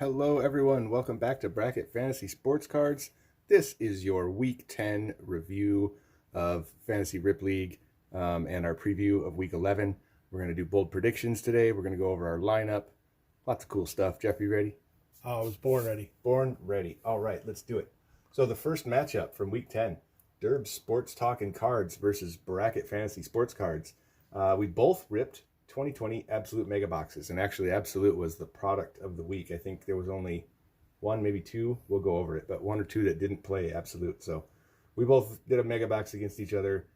Hello, everyone. Welcome back to Bracket Fantasy Sports Cards. This is your Week 10 review of Fantasy Rip League and our preview of Week 11. We're going to do bold predictions today. We're going to go over our lineup. Lots of cool stuff. Jeff, you ready? I was born ready. Born ready. All right, let's do it. So the first matchup from Week 10, Derb Sports Talk and Cards versus Bracket Fantasy Sports Cards. We both ripped 2020 Absolute Mega Boxes, and actually Absolute was the product of the week. I think there was only one, maybe two, we'll go over it, but one or two that didn't play Absolute. So we both did a Mega Box against each other.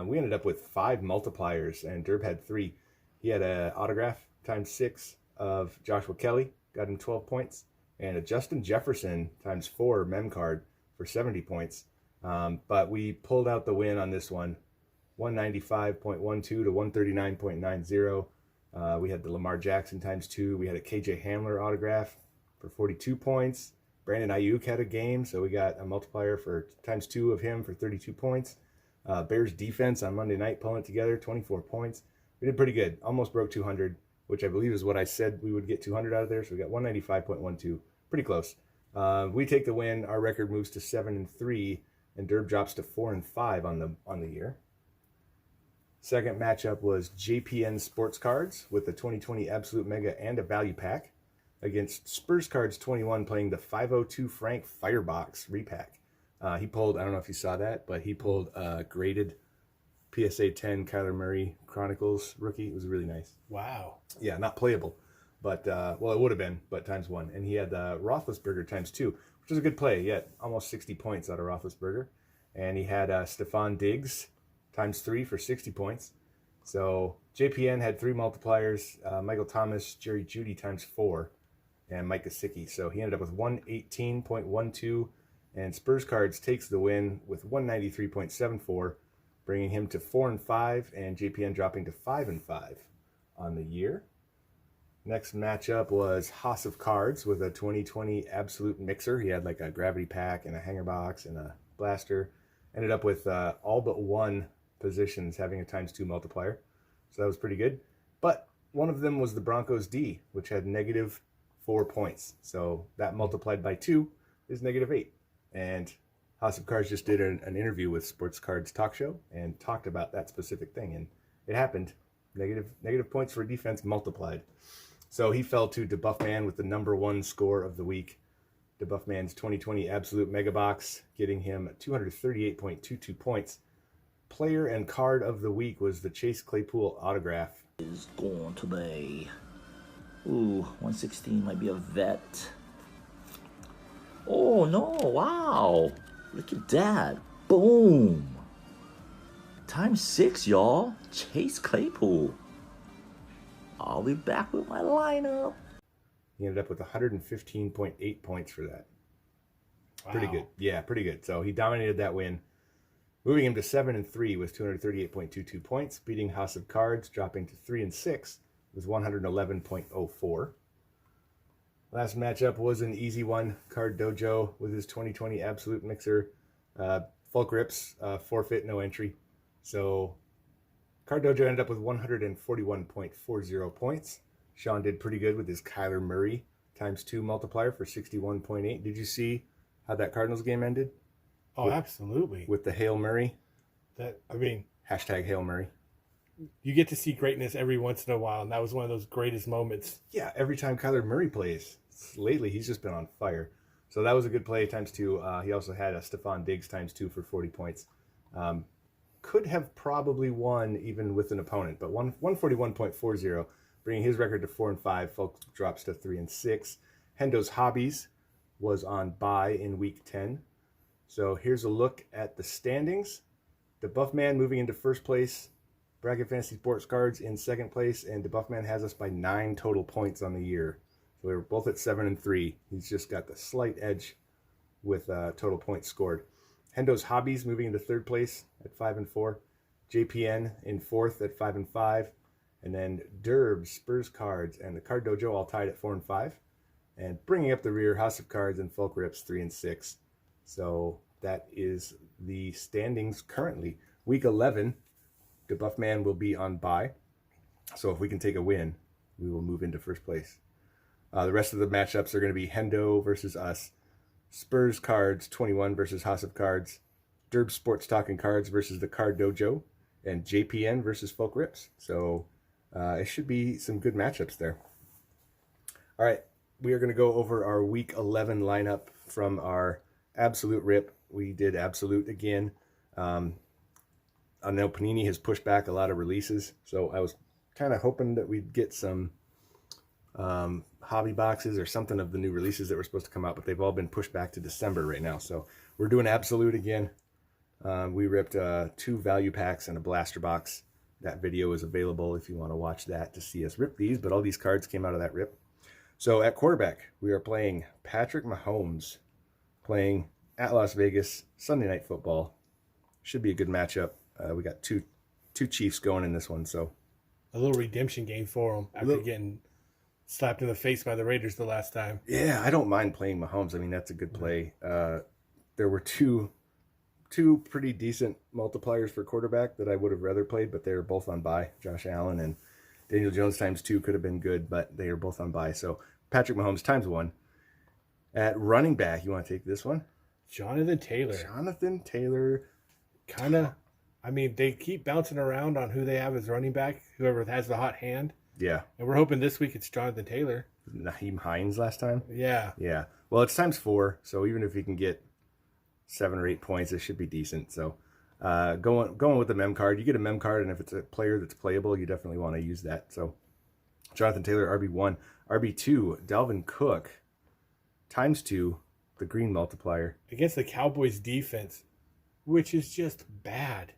We ended up with 5 multipliers, and Derb had 3. He had an autograph times 6 of Joshua Kelly, got him 12 points, and a Justin Jefferson times 4 mem card for 70 points. But we pulled out the win on this one. 195.12 to 139.90. We had the Lamar Jackson times 2. We had a KJ Hamler autograph for 42 points. Brandon Ayuk had a game, so we got a multiplier for times 2 of him for 32 points. Bears defense on Monday night pulling it together, 24 points. We did pretty good. Almost broke 200, which I believe is what I said we would get 200 out of there. So we got 195.12, pretty close. We take the win. Our record moves to 7-3, and Derb drops to 4-5 on the year. Second matchup was JPN Sports Cards with the 2020 Absolute Mega and a Value Pack against Spurs Cards 21 playing the 502 Frank Firebox repack. He pulled, I don't know if you saw that, but he pulled a graded PSA 10 Kyler Murray Chronicles rookie. It was really nice. Wow. Yeah, not playable, but, well, it would have been, but times 1. And he had Roethlisberger times 2, which was a good play. He had almost 60 points out of Roethlisberger. And he had Stephon Diggs times 3 for 60 points. So JPN had 3 multipliers, Michael Thomas, Jerry Jeudy times 4, and Mike Gesicki. So he ended up with 118.12, and Spurs Cards takes the win with 193.74, bringing him to 4-5, and JPN dropping to 5-5 on the year. Next matchup was House of Cards with a 2020 Absolute Mixer. He had like a gravity pack and a hanger box and a blaster. Ended up with all but 1 positions having a times 2 multiplier. So that was pretty good. But one of them was the Broncos D, which had negative 4 points. So that multiplied by 2 is negative 8. And House of Cards just did an interview with Sports Cards Talk Show and talked about that specific thing. And it happened. Negative points for defense multiplied. So he fell to DeBuffman with the number 1 score of the week. DeBuffman's 2020 Absolute Mega Box, getting him 238.22 points. Player and card of the week was the Chase Claypool autograph. Is gone today. Ooh, 116 might be a vet. Oh no, wow. Look at that. Boom. Times 6, y'all. Chase Claypool. I'll be back with my lineup. He ended up with 115.8 points for that. Wow. Pretty good. Yeah, pretty good. So he dominated that win, moving him to 7-3 with 238.22 points, beating House of Cards, dropping to 3-6 with 111.04. Last matchup was an easy one. Card Dojo with his 2020 Absolute Mixer. Fulk Rips, forfeit, no entry. So Card Dojo ended up with 141.40 points. Sean did pretty good with his Kyler Murray times 2 multiplier for 61.8. Did you see how that Cardinals game ended? Oh, absolutely. With the Hail Murray. Hashtag Hail Murray. You get to see greatness every once in a while, and that was one of those greatest moments. Yeah, every time Kyler Murray plays. Lately, he's just been on fire. So that was a good play, times 2. He also had a Stephon Diggs times 2 for 40 points. Could have probably won even with an opponent, but 141.40, bringing his record to 4-5. Folk drops to 3-6. Hendo's Hobbies was on bye in week 10. So here's a look at the standings. DeBuffman moving into first place. Bracket Fantasy Sports Cards in second place, and DeBuffman has us by 9 total points on the year. So we were both at 7-3. He's just got the slight edge with total points scored. Hendo's Hobbies moving into third place at 5-4. JPN in fourth at 5-5. And then Derb, Spurs Cards, and the Card Dojo all tied at 4-5. And bringing up the rear, House of Cards and Folk Rips 3-6. So that is the standings currently. Week 11, DeBuffman will be on bye. So if we can take a win, we will move into first place. The rest of the matchups are going to be Hendo versus us, Spurs Cards 21 versus House of Cards, Derb Sports Talking Cards versus the Card Dojo, and JPN versus Folk Rips. So it should be some good matchups there. All right, we are going to go over our Week 11 lineup from our Absolute Rip. We did Absolute again. I know Panini has pushed back a lot of releases, so I was kind of hoping that we'd get some hobby boxes or something of the new releases that were supposed to come out, but they've all been pushed back to December right now. So we're doing Absolute again. We ripped 2 value packs and a blaster box. That video is available if you want to watch that to see us rip these, but all these cards came out of that rip. So at quarterback, we are playing Patrick Mahomes, playing at Las Vegas, Sunday Night Football. Should be a good matchup. We got two Chiefs going in this one, so A little redemption game for him after getting slapped in the face by the Raiders the last time. yeah, I don't mind playing Mahomes. I mean, that's a good play. There were two pretty decent multipliers for quarterback that I would have rather played, but they were both on bye. Josh Allen and Daniel Jones ×2 could have been good, but they are both on bye. So Patrick Mahomes ×1. At running back, you want to take this one? Jonathan Taylor. Jonathan Taylor. Kind of, I mean, they keep bouncing around on who they have as running back, whoever has the hot hand. Yeah. And we're hoping this week it's Jonathan Taylor. Naheem Hines last time. Yeah. Yeah. Well, it's ×4, so even if he can get 7 or 8 points, it should be decent. So going with the mem card, you get a mem card, and if it's a player that's playable, you definitely want to use that. So Jonathan Taylor, RB1. RB2, Dalvin Cook ×2, the green multiplier. Against the Cowboys defense, which is just bad.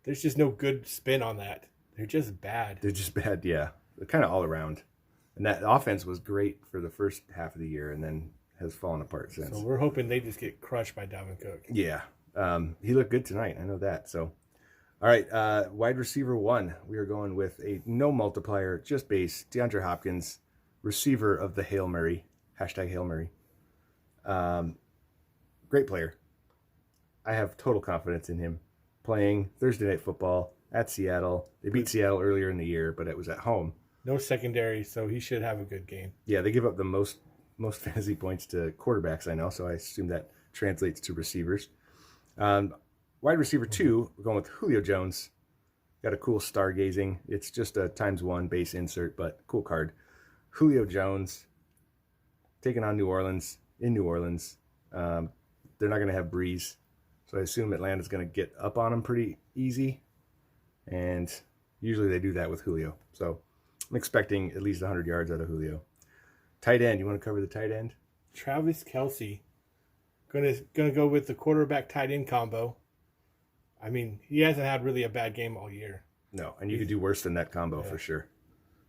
There's just no good spin on that. They're just bad. They're just bad, yeah. They're kind of all around. And that offense was great for the first half of the year and then has fallen apart since. So we're hoping they just get crushed by Dalvin Cook. Yeah. He looked good tonight. I know that. So, all right. Wide receiver 1. We are going with a no multiplier, just base. DeAndre Hopkins, receiver of the Hail Mary. #Hail Mary. Great player. I have total confidence in him playing Thursday Night Football at Seattle. They beat Seattle earlier in the year, but it was at home. No secondary, so he should have a good game. Yeah, they give up the most fantasy points to quarterbacks, I know, so I assume that translates to receivers. Wide receiver 2, we're going with Julio Jones. Got a cool stargazing. It's just a ×1 base insert, but cool card. Julio Jones taking on New Orleans, in New Orleans. They're not going to have Breeze, so I assume Atlanta's going to get up on them pretty easy, and usually they do that with Julio. So I'm expecting at least 100 yards out of Julio. Tight end, you want to cover the tight end? Travis Kelce, gonna go with the quarterback tight end combo. I mean, he hasn't had really a bad game all year. No, and you could do worse than that combo for sure.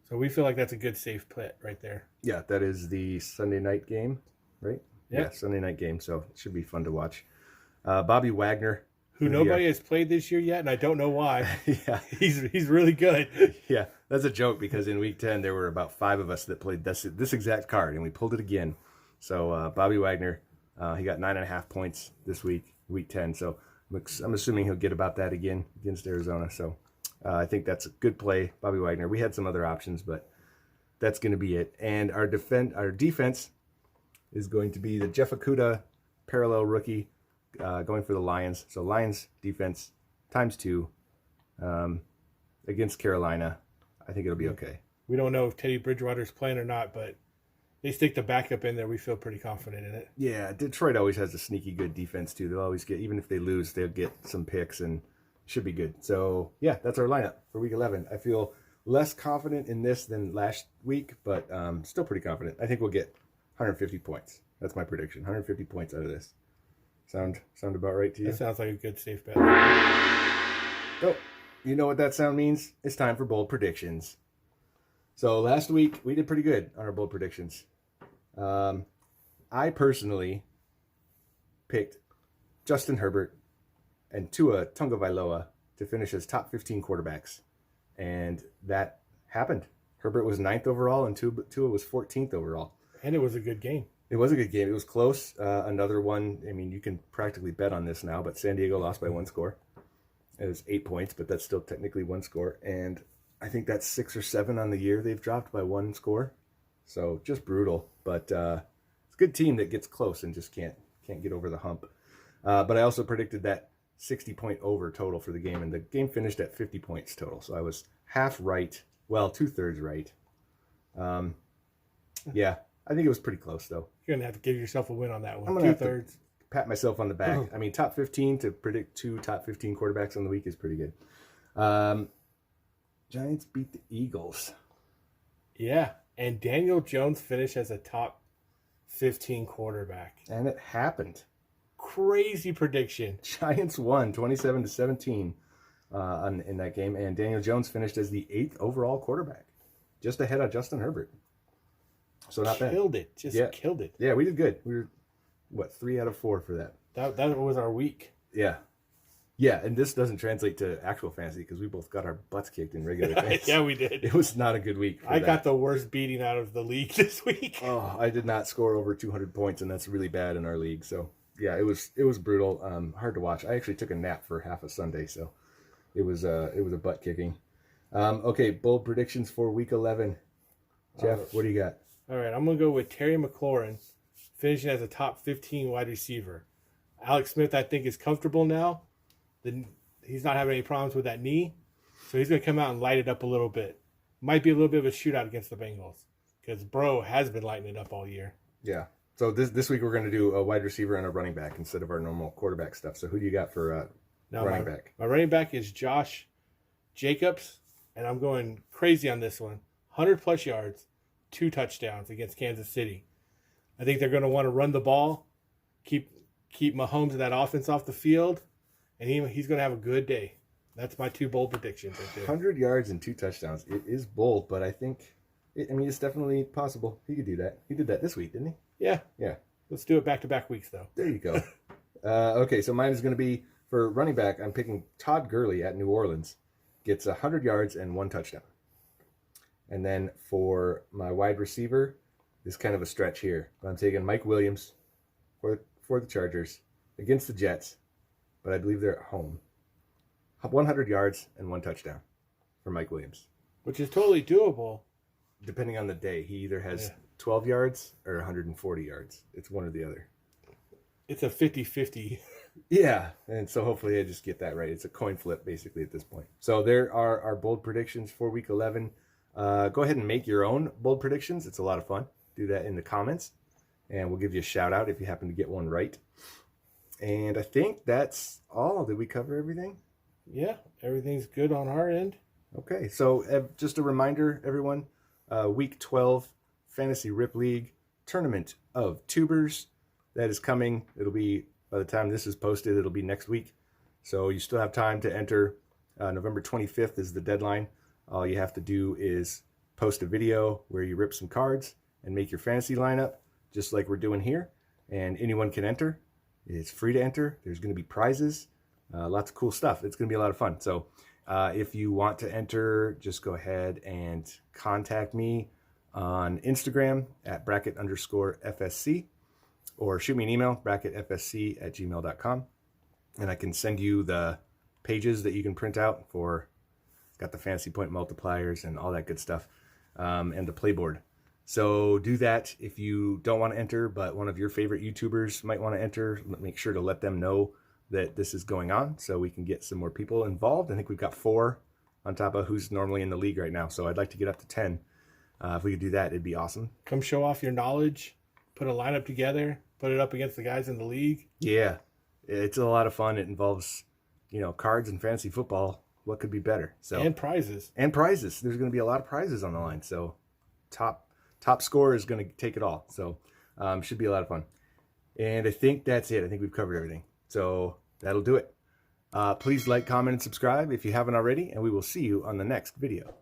So we feel like that's a good safe play right there. Yeah, that is the Sunday night game, right? Yeah. Sunday night game, so it should be fun to watch. Bobby Wagner. Who nobody has played this year yet, and I don't know why. Yeah. He's really good. Yeah, that's a joke because in week 10 there were about 5 of us that played this exact card, and we pulled it again. So Bobby Wagner, he got 9.5 points this week 10. So I'm assuming he'll get about that again against Arizona. So I think that's a good play, Bobby Wagner. We had some other options, but that's going to be it. And our defense is going to be the Jeff Okudah parallel rookie going for the Lions. So Lions defense ×2 against Carolina. I think it'll be okay. We don't know if Teddy Bridgewater's playing or not, but they stick the backup in there. We feel pretty confident in it. Yeah, Detroit always has a sneaky good defense too. They'll always get, even if they lose, they'll get some picks and should be good. So yeah, that's our lineup for week 11. I feel less confident in this than last week, but still pretty confident. I think we'll get 150 points. That's my prediction. 150 points out of this. Sound about right to you? That sounds like a good safe bet. Oh, you know what that sound means? It's time for bold predictions. So last week we did pretty good on our bold predictions. I personally picked Justin Herbert and Tua Tagovailoa to finish as top 15 quarterbacks, and that happened. Herbert was 9th overall, and Tua was 14th overall. And it was a good game. It was a good game. It was close. Another one, I mean, you can practically bet on this now, but San Diego lost by 1 score. It was 8 points, but that's still technically 1 score. And I think that's 6 or 7 on the year they've dropped by 1 score. So just brutal. But it's a good team that gets close and just can't get over the hump. But I also predicted that 60-point over total for the game, and the game finished at 50 points total. So I was half right. Well, 2/3 right. Yeah, I think it was pretty close, though. You're gonna have to give yourself a win on that one. I'm gonna 2/3. Pat myself on the back. Oh. I mean, top 15 to predict 2 top 15 quarterbacks on the week is pretty good. Giants beat the Eagles. Yeah, and Daniel Jones finished as a top 15 quarterback. And it happened. Crazy prediction. Giants won 27-17 in that game, and Daniel Jones finished as the 8th overall quarterback, just ahead of Justin Herbert. So not bad. Killed it. Just Yeah. killed it. Yeah, we did good. We were, 3 out of 4 for that. That was our week. Yeah. Yeah, and this doesn't translate to actual fantasy because we both got our butts kicked in regular fantasy. Yeah, we did. It was not a good week. I got the worst beating out of the league this week. Oh, I did not score over 200 points, and that's really bad in our league. So yeah, it was brutal. Hard to watch. I actually took a nap for half a Sunday, so it was a butt kicking. Okay, bold predictions for week 11. Jeff, what do you got? All right, I'm going to go with Terry McLaurin finishing as a top 15 wide receiver. Alex Smith, I think, is comfortable now. He's not having any problems with that knee, so he's going to come out and light it up a little bit. Might be a little bit of a shootout against the Bengals because Bro has been lighting it up all year. Yeah. So this week we're going to do a wide receiver and a running back instead of our normal quarterback stuff. So who do you got for running back? My running back is Josh Jacobs, and I'm going crazy on this one. 100-plus yards, 2 touchdowns against Kansas City. I think they're going to want to run the ball, keep Mahomes and that offense off the field, and he's going to have a good day. That's my 2 bold predictions right there. 100 yards and 2 touchdowns. It is bold, but I think, it's definitely possible. He could do that. He did that this week, didn't he? Yeah. Yeah. Let's do it back-to-back weeks, though. There you go. Okay, so mine is going to be, for running back, I'm picking Todd Gurley at New Orleans. Gets 100 yards and 1 touchdown. And then for my wide receiver, is kind of a stretch here. But I'm taking Mike Williams for the Chargers against the Jets. But I believe they're at home. 100 yards and 1 touchdown for Mike Williams. Which is totally doable. Depending on the day, he either has 12 yards or 140 yards. It's one or the other. It's a 50-50. Yeah, and so hopefully I just get that right. It's a coin flip, basically, at this point. So there are our bold predictions for Week 11. Go ahead and make your own bold predictions. It's a lot of fun. Do that in the comments, and we'll give you a shout-out if you happen to get one right. And I think that's all. Did we cover everything? Yeah, everything's good on our end. Okay, so just a reminder, everyone, Week 12 Fantasy Rip League Tournament of Tubers. That is coming. It'll be, by the time this is posted, it'll be next week. So you still have time to enter. November 25th is the deadline. All you have to do is post a video where you rip some cards and make your fantasy lineup, just like we're doing here. And anyone can enter. It's free to enter. There's going to be prizes. Lots of cool stuff. It's going to be a lot of fun. So if you want to enter, just go ahead and contact me on Instagram at bracket_FSC, or shoot me an email, bracketfsc@gmail.com. And I can send you the pages that you can print out for, it's got the fantasy point multipliers and all that good stuff, and the playboard. So do that. If you don't want to enter, but one of your favorite YouTubers might want to enter, make sure to let them know that this is going on so we can get some more people involved. I think we've got 4 on top of who's normally in the league right now. So I'd like to get up to 10. If we could do that, it'd be awesome. Come show off your knowledge, put a lineup together, put it up against the guys in the league. Yeah, it's a lot of fun. It involves, cards and fantasy football. What could be better? So And prizes. And prizes. There's going to be a lot of prizes on the line. So top scorer is going to take it all. So should be a lot of fun. And I think that's it. I think we've covered everything. So that'll do it. Please like, comment, and subscribe if you haven't already, and we will see you on the next video.